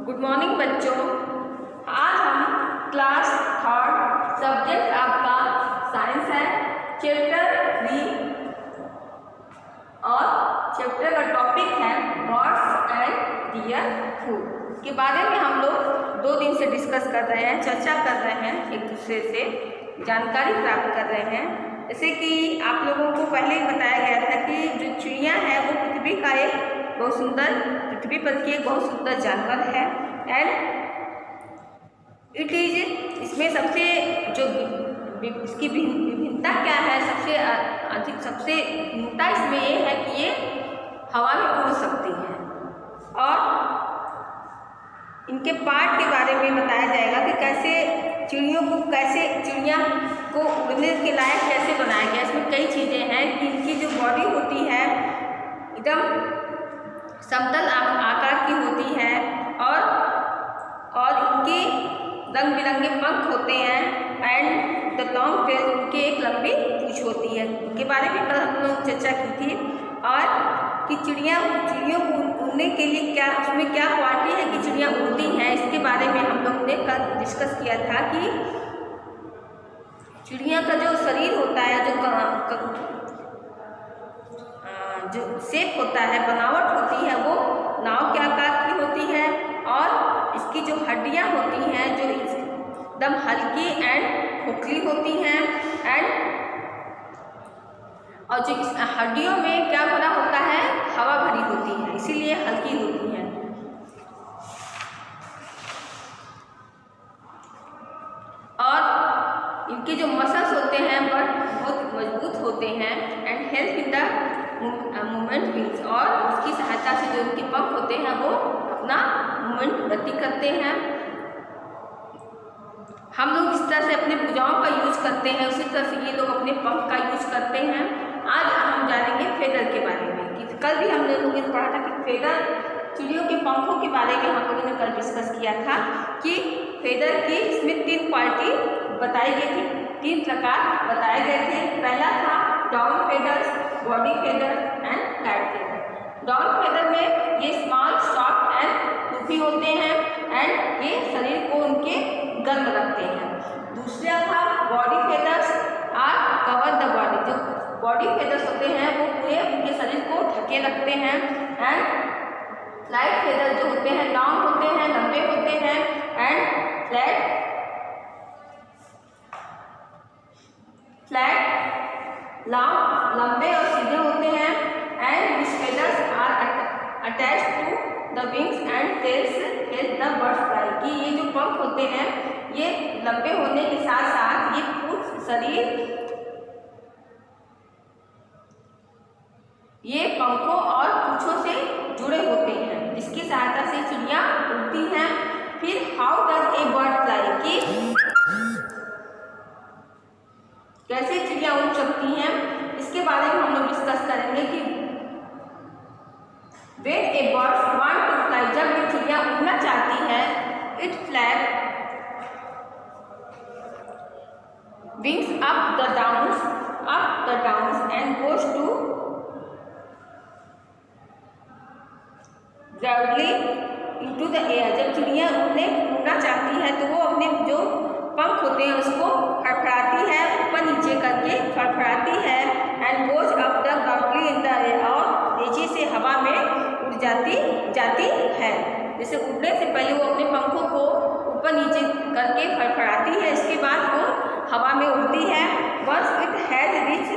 Good morning बच्चों। आज हम क्लास थर्ड सब्जेक्ट आपका साइंस है, चैप्टर 3 और चैप्टर का टॉपिक है बर्ड्स एंड डियर फूड के बारे में हम लोग 2 दिन से डिस्कस कर रहे हैं, चर्चा कर रहे हैं, एक दूसरे से जानकारी प्राप्त कर रहे हैं। जैसे कि आप लोगों को पहले ही बताया गया था कि जो चिड़िया है वो पृथ्वी का एक बहुत सुंदर, पृथ्वी पर की एक बहुत सुंदर जानवर है एंड इट इज, इसमें सबसे जो इसकी विभिन्नता क्या है, सबसे भिन्नता इसमें ये है कि ये हवा में उड़ सकती हैं और इनके पार्ट के बारे में बताया जाएगा कि कैसे चिड़िया को उड़ने के लायक कैसे बनाया गया। इसमें कई चीज़ें हैं कि इनकी जो बॉडी होती है एकदम समतल आकार की होती है और इनके रंग बिरंगे पंख होते हैं एंड द लॉन्ग टेल, उनके एक लंबी पूंछ होती है। इनके बारे में कल हम लोग चर्चा की थी और कि चिड़ियों को उड़ने के लिए क्या, उसमें क्या क्वालिटी है कि चिड़िया उड़ती हैं, इसके बारे में हम लोग ने कल डिस्कस किया था कि चिड़िया का जो शरीर होता है, जो शेप होता है, बनावट होती है, वो नाव के आकार की होती है और इसकी जो हड्डियां होती हैं जो एकदम हल्की एंड खोखली होती हैं एंड और जो इस हड्डियों में क्या भरा होता है, हवा भरी होती है, इसीलिए हल्की होती है। और इनके जो मसल्स होते हैं वह बहुत मजबूत होते हैं and help in the movement wings, और इसकी सहायता से जो इनके पंख होते हैं वो अपना मूवमेंट गति करते हैं। हम लोग जिस तरह से अपने भुजाओं का यूज करते हैं उसी तरह से ये लोग अपने पंख का यूज करते हैं। आज हम जानेंगे फेदर के बारे में कि कल भी हम लोगों ने पढ़ा था कि फेदर, चिड़ियों के पंखों के बारे में हम लोगों ने कल डिस्कस किया था कि फेदर की इसमें 3 क्वालिटी बताई गई थी, 3 प्रकार बताए गए थे। पहला था down feathers, body feather and light feather. Down feather में ये स्मॉल, सॉफ्ट एंड फ्लूफी होते हैं एंड ये शरीर को उनके गर्म रखते हैं। दूसरा था body feathers are cover the body, जो बॉडी फेदर्स होते हैं वो पूरे उनके शरीर को ढके रखते हैं एंड लाइट फेदर जो होते हैं लॉन्ग होते हैं, लंबे होते हैं एंड फ्लैट लॉन्ग, लंबे और सीधे होते हैं and this feathers are attached to the wings and tails help the birds fly, कि ये जो पंख होते हैं ये लंबे होने के साथ साथ ये पूर्ण शरीर ये पंखों और पूंछों से जुड़े होते हैं, जिसकी सहायता से चिड़िया उड़ती हैं। फिर how does a bird fly, कि कैसे चिड़िया उड़ सकती हैं, इसके बारे में हम लोग डिस्कस करेंगे कि when a bird want to fly, जब ये चिड़िया उड़ना चाहती है, it flap wings up the downs and goes to gradually into the air। जब चिड़िया उड़ना चाहती है तो वो अपने जो पंख होते हैं उसको फड़फड़ाती है, ऊपर नीचे करके फड़फड़ाती है and goes up the gradually in the air, और तेजी से हवा में उड़ जाती है। जैसे उड़ने से पहले वो अपने पंखों को ऊपर नीचे करके फड़फड़ाती है, इसके बाद वो हवा में उड़ती है। Once it has reached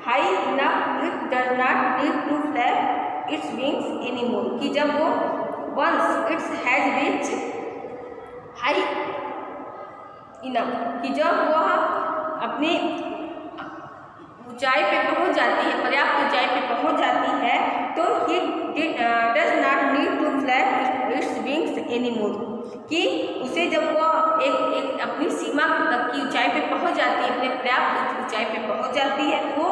high enough, it does not need to flap its wings anymore, कि जब वो once it has reached high enough, कि जब वह अपनी ऊंचाई पे पहुंच जाती है, पर्याप्त ऊंचाई पे पहुंच जाती है, तो it does not need to flap its wings anymore, कि उसे जब वो एक अपनी सीमा तक की ऊंचाई पे पहुंच जाती है, अपने पर्याप्त ऊंचाई पे पहुंच जाती है, तो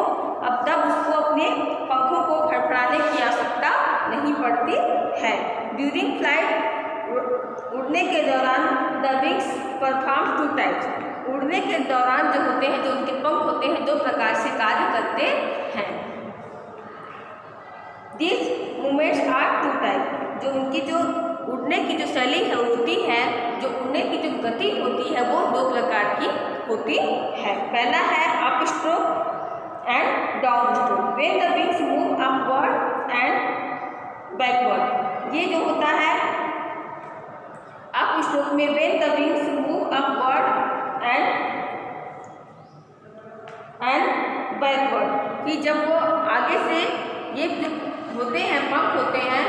अब तब उसको अपने पंखों को फड़फड़ाने की आवश्यकता नहीं पड़ती है। ड्यूरिंग फ्लाइट, उड़ने के दौरान द विंग्स परफॉर्म 2 टाइप्स, उड़ने के दौरान जो होते हैं, जो उनके पंख होते हैं, 2 प्रकार से कार्य करते हैं। दीज मूवमेंट्स आर 2 टाइप, जो उनकी जो उड़ने की जो शैली गति होती है वो दो प्रकार की होती है। पहला है up stroke and down stroke. When the wings move upward and backward, ये जो होता है अप स्ट्रोक में, when the wings move upward and backward, कि जब वो आगे से ये जो होते हैं पंख होते हैं,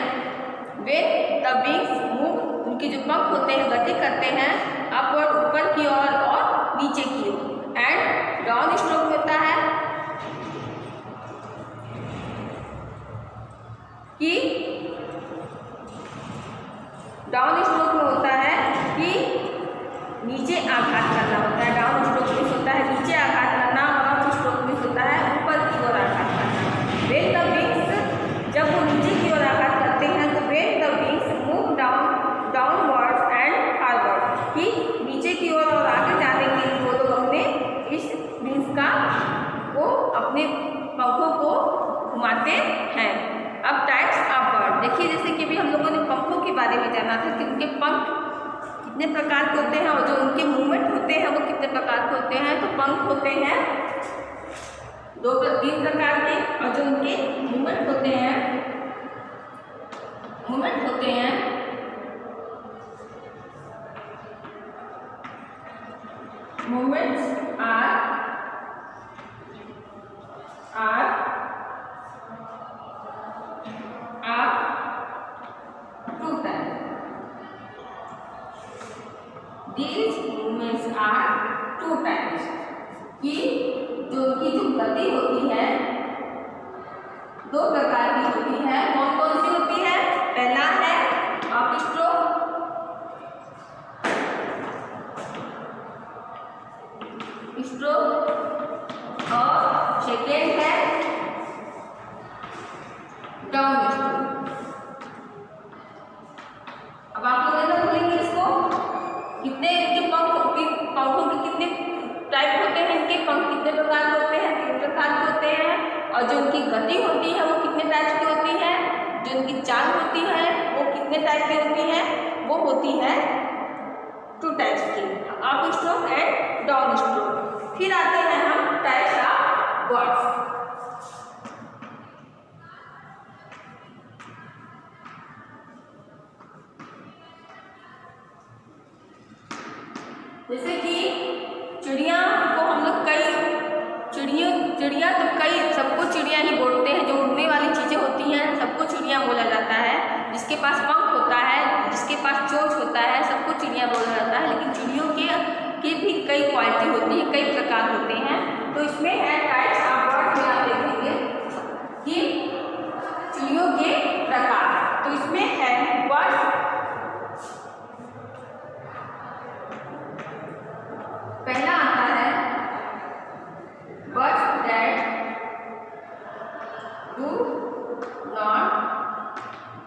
व्हेन द विंग्स मूव, उनके जो पंख होते हैं गति करते हैं अपवर्ड ऊपर की ओर और नीचे की ओर। एंड डाउन स्ट्रोक होता है कि डाउन स्ट्रोक में होता है कि नीचे आघात करना होता है। डाउन स्ट्रोक में होता है नीचे आघात करना और अप स्ट्रोक में होता है ऊपर की ओर आघात करना। व्हेन द विंग्स, जब वो नीचे की ओर आघात करते हैं तो when the wings move downwards and forward, कि नीचे की ओर और आगे जाने के लिए वो लोग अपने इस विंग्स का वो अपने पंखों को घुमाते हैं। अब टाइप्स ऑफ बर्ड देखिए, जैसे कि भी हम लोगों ने पंखों के बारे में जाना था कि उनके पंख कितने प्रकार के होते हैं और जो उनके मूवमेंट होते हैं वो कितने प्रकार के होते हैं। तो पंख होते हैं 2-3 प्रकार के, और जो उनके मूवमेंट होते हैं movements are two type. These movements are two types, कि जो उनकी जो गति होती है 2 प्रकार की होती है। कौन कौन सी होती है? पहला है अप स्ट्रोक और सेकेंड है डाउन स्ट्रोक। अब आप लोग ऐसा बोलेंगे इसको, कितने इनके पंखों के कितने टाइप होते हैं, इनके पंख कितने प्रकार के होते हैं? 3 प्रकार के होते हैं। और जो उनकी गति होती है वो कितने टाइप की होती है? जो उनकी चाल होती है वो कितने टाइप की होती है? वो होती है 2 टाइप्स की, up stroke and down stroke. फिर आते हैं हम टाइप्स ऑफ बर्ड्स। जैसे कि चिड़िया को हम लोग चिड़िया तो सबको चिड़िया ही बोलते हैं। जो उड़ने वाली चीज़ें होती हैं सबको चिड़िया बोला जाता है। जिसके पास पंख होता है, जिसके पास चोंच होता है, सबको चिड़िया बोला जाता है। लेकिन चिड़ियों की भी कई क्वालिटी होती है, कई प्रकार होते हैं। तो इसमें है टाइप्स ऑफ बर्ड्स में आप देखेंगे कि चिड़ियों के प्रकार। तो इसमें है बर्ड्स, पहला आता है birds that do not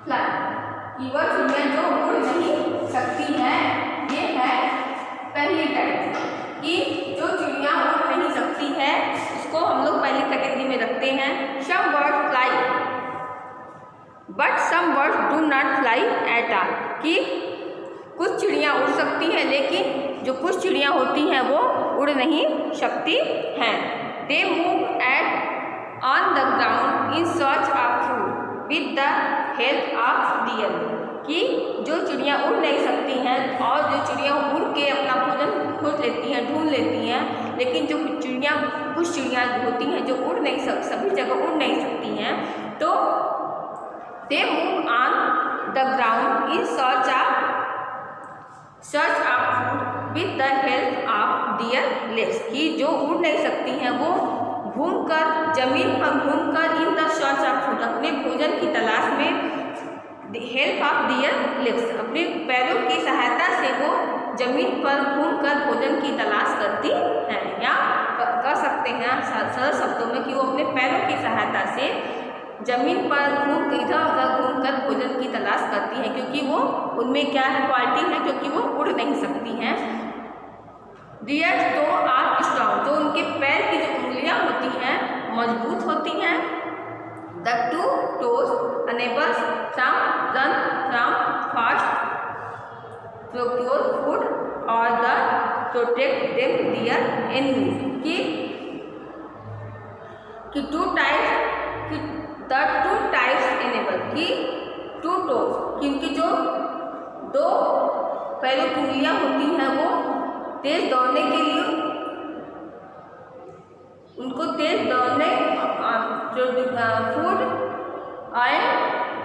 fly, कि वह चिड़िया जो उड़ नहीं सकती है। ये है पहली टाइप, कि जो चिड़िया उड़ नहीं सकती है उसको हम लोग पहली कैटेगरी में रखते हैं। Some birds fly but some birds do not fly at all, कि कुछ चिड़िया उड़ सकती हैं लेकिन जो कुछ चिड़िया होती हैं वो उड़ नहीं सकती हैं। They move at on the ground in search of food with the help of dear, कि जो चिड़िया उड़ नहीं सकती हैं और जो चिड़िया उड़ के अपना भोजन खोज लेती हैं, ढूंढ लेती हैं, लेकिन जो कुछ चिड़िया होती हैं जो उड़ नहीं सभी जगह उड़ नहीं सकती हैं, तो they move on the ground in search of food with the help of dear legs, कि जो उड़ नहीं सकती हैं वो घूमकर जमीन पर घूमकर in the search of food, अपने भोजन की तलाश में हेल्प ऑफ डियर लेग्स, अपने पैरों की सहायता से वो जमीन पर घूमकर भोजन की तलाश करती हैं। या कह सकते हैं सरल शब्दों में कि वो अपने पैरों की सहायता से जमीन पर इधर उधर घूमकर भोजन की तलाश करती हैं, क्योंकि वो उनमें क्या है क्वालिटी है, क्योंकि वो उड़ नहीं सकती हैं। डियर टो आर स्ट्रॉन्ग, जो उनके पैर की जो उंगलियां होती हैं मजबूत होती हैं। The 2 toes enables some run from fast procure food or the protect them their enemy कि टू टाइप्स एनेबल कि टू टोज क्योंकि जो दो पैरों की उंगलियां होती हैं वो तेज दौड़ने के लिए उनको तेज दौड़ने जो फूड एंड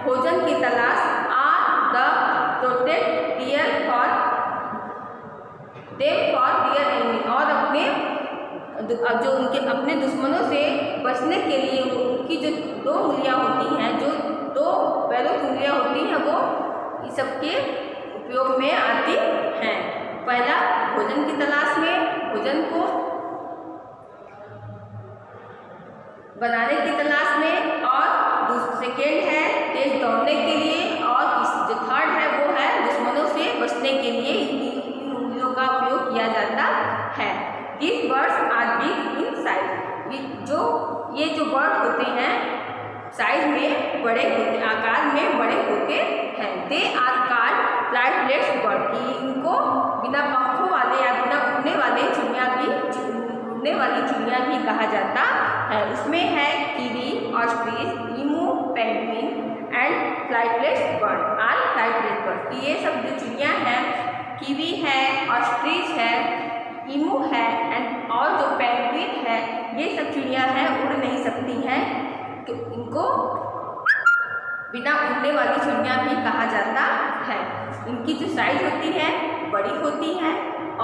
भोजन की तलाश or the protect their for their enemy और अपने जो उनके अपने दुश्मनों से बचने के लिए उनकी जो दो उंगलियां होती हैं जो दो पैरों की उंगलियां होती हैं वो इस सबके उपयोग में आती हैं। पहला भोजन की तलाश में भोजन को बनाने की तलाश में और सेकेंड है तेज दौड़ने के लिए और जो थर्ड है वो है दुश्मनों से बचने के लिए इन उंगलियों का उपयोग किया जाता है। These birds are big in size. ये जो बर्ड होते हैं साइज में बड़े होते आकार में बड़े होते हैं। They are called flightless bird कि इनको बिना पंखों वाले या बिना उड़ने वाली चिड़िया भी कहा जाता है। इसमें है kiwi, ostrich, emu, penguin and flightless bird are flightless bird. ये सब जो चिड़िया हैं कीवी है, ऑस्ट्रिच है, ईमू है एंड और जो पेंगुइन है ये सब चिड़िया हैं उड़ नहीं सकती हैं तो इनको बिना उड़ने वाली चिड़िया भी कहा जाता है। इनकी जो साइज होती है बड़ी होती है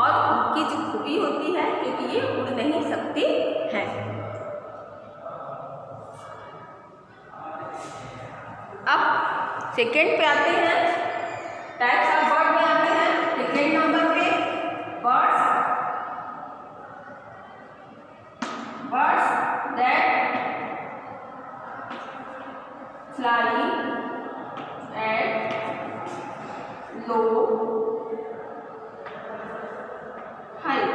और उनकी जो खूबी होती है क्योंकि ये उड़ नहीं सकती हैं। अब सेकेंड पे आते हैं, टाइप्स ऑफ बर्ड में आते हैं। सेकेंड नंबर पे birds that fly at low height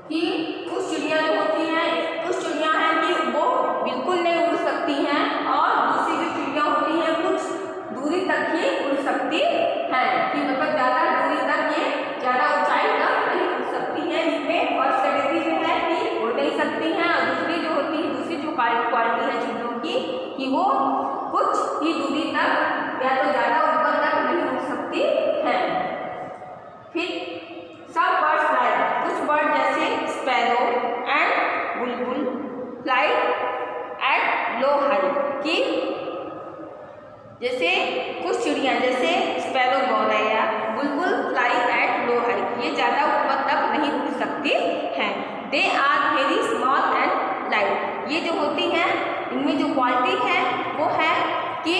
कि कुछ चिड़िया जो होती हैं कुछ चिड़िया हैं कि वो बिल्कुल नहीं उड़ सकती हैं और दूसरी जो चिड़िया होती हैं कुछ दूरी तक ही उड़ सकती है कि मतलब ज़्यादा दूरी तक ये ज़्यादा ऊंचाई तक नहीं उड़ सकती हैं। इसमें फर्स्ट कैटेगरी में है कि उड़ नहीं सकती हैं और दूसरी जो होती है दूसरी जो क्वालिटी है चिड़ियों की कि वो कुछ ही दूरी तक या तो ज़्यादा ऊपर तक नहीं उड़ सकती हैं। फिर सब बर्ड्स फ्लाई कुछ बर्ड जैसे sparrow and Bulbul fly at low height कि जैसे कुछ चिड़िया जैसे स्पैरो गौरैया बुलबुल फ्लाई एट लो हाइट ये ज़्यादा ऊपर तक नहीं उड़ सकती हैं। They are very small and light ये जो होती हैं इनमें जो क्वालिटी है वो है कि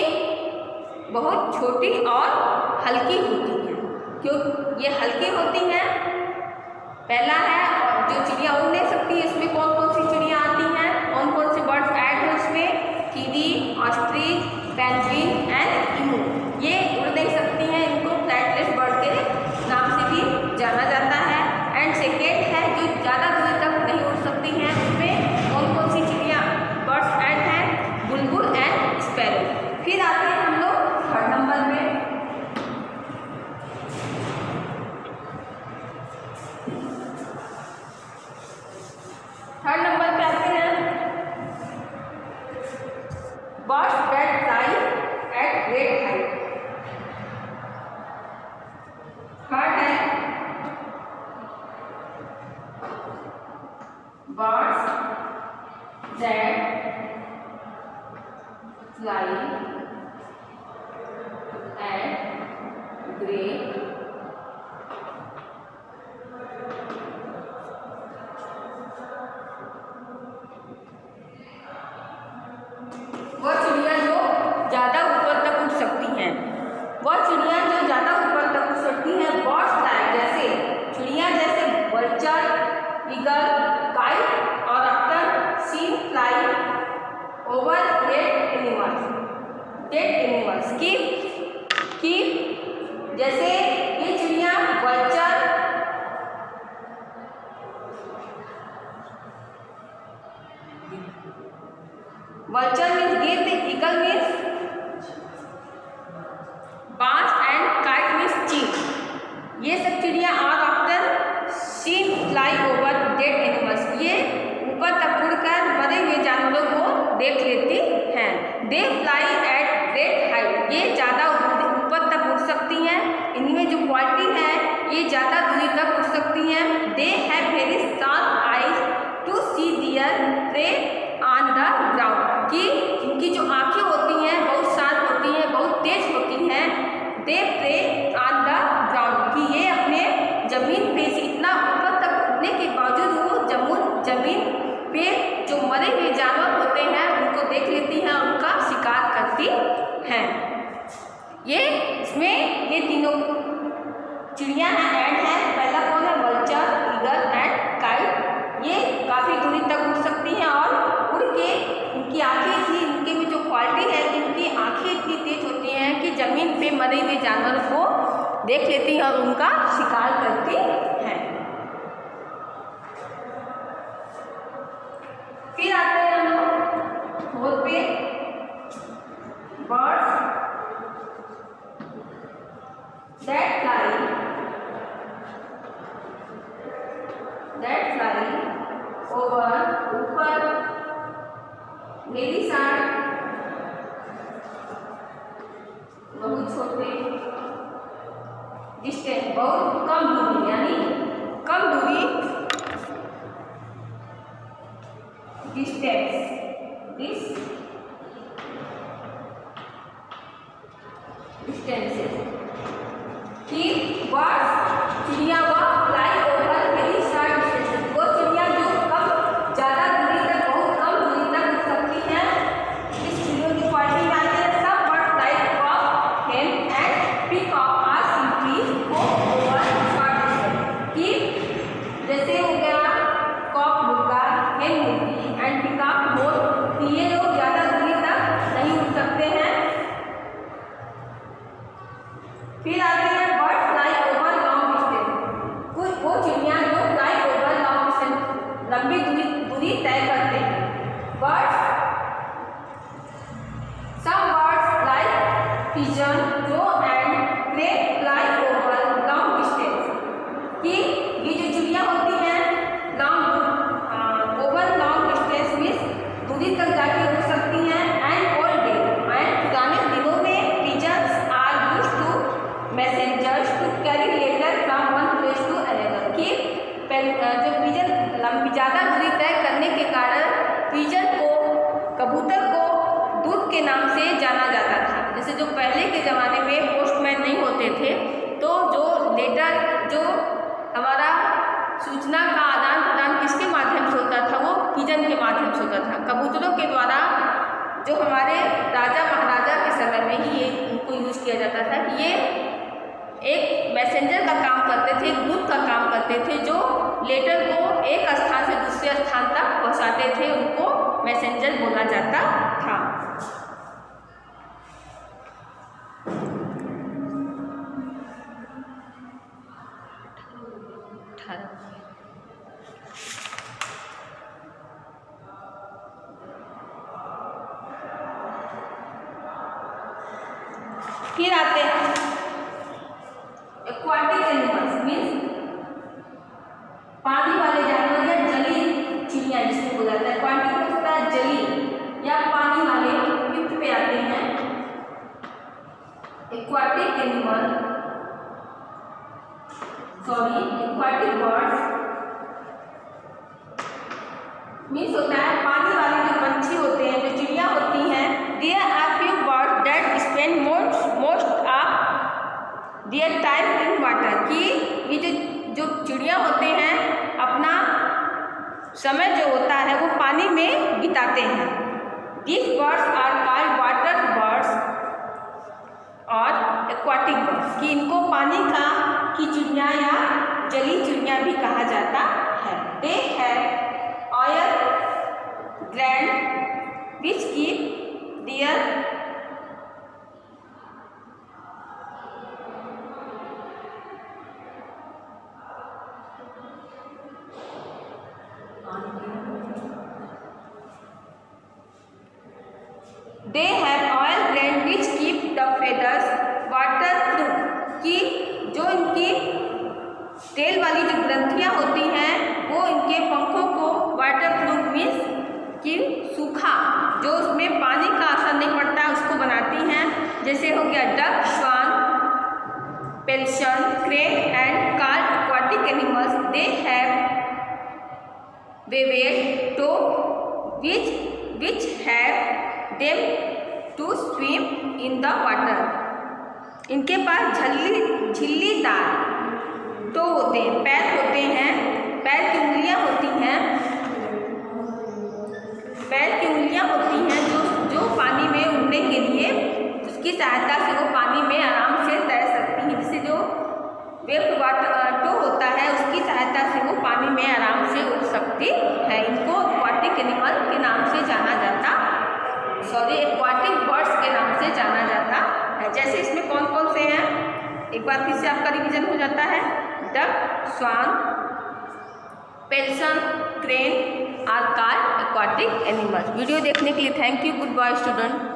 बहुत छोटी और हल्की होती हैं। क्यों ये हल्की होती हैं? पहला है और जो चिड़िया उड़ नहीं सकती इसमें कौन कौन सी चिड़िया आती हैं, कौन कौन से बर्ड्स ऐड है उसमें, कीवी, ऑस्ट्रिच, पेंगुइन एंड ईमू ये उड़ नहीं सकती हैं। इनको फ्लाइटलेस बर्ड के नाम से भी जाना जाता है। एंड सेकेंड है जो ज़्यादा दूरी तक नहीं उड़ सकती हैं उसमें कौन कौन सी चिड़िया बर्ड्स ऐड हैं, बुलबुल एंड स्पैरो। फिर आते हैं हम लोग थर्ड नंबर में। थर्ड नंबर पे आते हैं birds that fly at great height. Third है birds that fly at great वह चिड़िया जो ज़्यादा ऊपर तक उड़ सकती हैं। वह चिड़िया जो ज़्यादा ऊपर तक उड़ सकती हैं बर्ड्स लाइक जैसे चिड़िया जैसे वल्चर, ईगल, काइट और after seen fly over dead animals की जैसे ये चिड़िया वल्चर मीन्स गिद्ध, ईगल मीन्स ये सब चिड़िया are after seen fly over dead animals, ये ऊपर तक उड़कर मरे हुए जानवरों को देख लेती हैं। They fly at great height, ये ज़्यादा ऊपर तक उड़ सकती हैं। इनमें जो क्वालिटी है ये ज़्यादा दूरी तक उड़ सकती हैं। They have very sharp eyes to see their prey on the ground, कि इनकी जो आँखें होती हैं बहुत शार्प होती हैं, बहुत तेज होती हैं। दे प्रे ऑन द ग्राउंड, कि ये अपने जमीन पे से इतना ऊपर तक उड़ने के बावजूद वो जमीन पे जो मरे हुए जानवर होते हैं उनको देख लेती हैं, उनका शिकार करती हैं। ये इसमें ये तीनों चिड़िया हैं, ऐड है। पहला कौन है? Vulture, eagle and kite. ये काफ़ी दूरी तक उड़ सकती हैं और उड़ के इनकी आँखें थी, इनके में जो क्वालिटी है कि इनकी आँखें इतनी तेज होती हैं कि ज़मीन पे मरे हुए जानवर को देख लेती हैं और उनका शिकार करती हैं। फिर आते हैं हम लोग फोर्थ पे, बर्ड्स दैट फ्लाई ओवर, ऊपर मेरी साइड, बहुत छोटे डिस्टेंस, बहुत कम दूरी, यानी कम दूरी डिस्टेंस, डिस्टेंसेस कि बर्ड्स चिड़िया व fly over very short distances, वो चिड़िया जो कम ज़्यादा दूरी तक, बहुत कम दूरी तक उड़ सकती हैं। इस चिड़ियों की क्वालिटी में आते हैं सब birds like cock, hen and peacock are simply go over short distance, कि जैसे हो गया कॉक मुर्गा, हेन मुर्गी एंड पीकॉक मोर, ये लोग ज़्यादा दूरी तक नहीं उड़ सकते हैं। फिर आते हैं birds fly over long distance, कुछ वो चिड़िया जो फ्लाई ओवर लॉन्ग डिस्टेंस, लंबी दूरी तय करते हैं। Birds, some birds like pigeon, जो and crane fly over long distance, कि ये जो चिड़िया होती हैं ओवर लॉन्ग डिस्टेंस मीन्स दूरी तक जाके उड़ सकती हैं। एंड ओल्ड डे, एंड पुराने दिनों में pigeons are used to messengers to carry letter from one place to another, कि जो पिजन लंबी ज़्यादा दूरी तय करने के कारण पिजन को, कबूतर को दूत के नाम से जाना जाता था। जैसे जो पहले के ज़माने में पोस्टमैन नहीं होते थे, तो जो लेटर, जो हमारा सूचना का आदान प्रदान किसके माध्यम से होता था? वो पिजन के माध्यम से होता था। कबूतरों के द्वारा जो हमारे राजा महाराजा के समय में ही ये इनको यूज़ किया जाता था कि ये एक मैसेंजर का काम करते थे, एक दूत का काम करते थे, जो लेटर को एक स्थान से दूसरे स्थान तक पहुंचाते थे, उनको मैसेंजर बोला जाता था। फिर आते हैं एक्वाटिक एनिमल्स, मीन्स पानी वाले जानवर या जलीय चिड़िया जिसको बोला जाता है। एक्वाटिक होता है जलीय या पानी वाले, फिफ्थ पे आते हैं aquatic animal, aquatic birds means होता है पानी वाले जो पंछी होते हैं, जो चिड़िया होती हैं। There are few birds that spend most of their time in water, कि ये जो चिड़िया होते हैं अपना समय जो होता है वो पानी में बिताते हैं। This birds are called water birds और एक्वाटिक बर्ड्स, कि इनको पानी की चिड़िया या जलीय चिड़िया भी कहा जाता है। They have oil gland which keep their They have oil gland which keep the feathers waterproof, कि जो इनकी तेल वाली जो ग्रंथियाँ होती हैं वो इनके पंखों को वाटर प्रूफ मीन्स कि सूखा, जो उसमें पानी का असर नहीं पड़ता है, उसको बनाती हैं। जैसे हो गया duck, swan, pelican, crane and carp aquatic animals. They have webbed toe which help them to swim in the water. इनके पास झिल्लीदार टो होते हैं, पैर होते हैं, पैर की उंगलियां होती हैं, पैर की उंगलियां होती हैं जो पानी में उड़ने के लिए उसकी सहायता से वो पानी में आराम से तैर सकती हैं। जिससे जो वेब वाटर टो होता है उसकी सहायता से वो पानी में आराम से उड़ सकती है। इनको एक्वाटिक एनिमल के नाम से जाना जाता, एक्वाटिक बर्ड्स के नाम से जाना जाता है। जैसे इसमें कौन कौन से हैं, एक बार फिर से आपका रिवीजन हो जाता है। Duck, swan, pelican, crane are carp aquatic animals. Video देखने के लिए thank you. Goodbye student.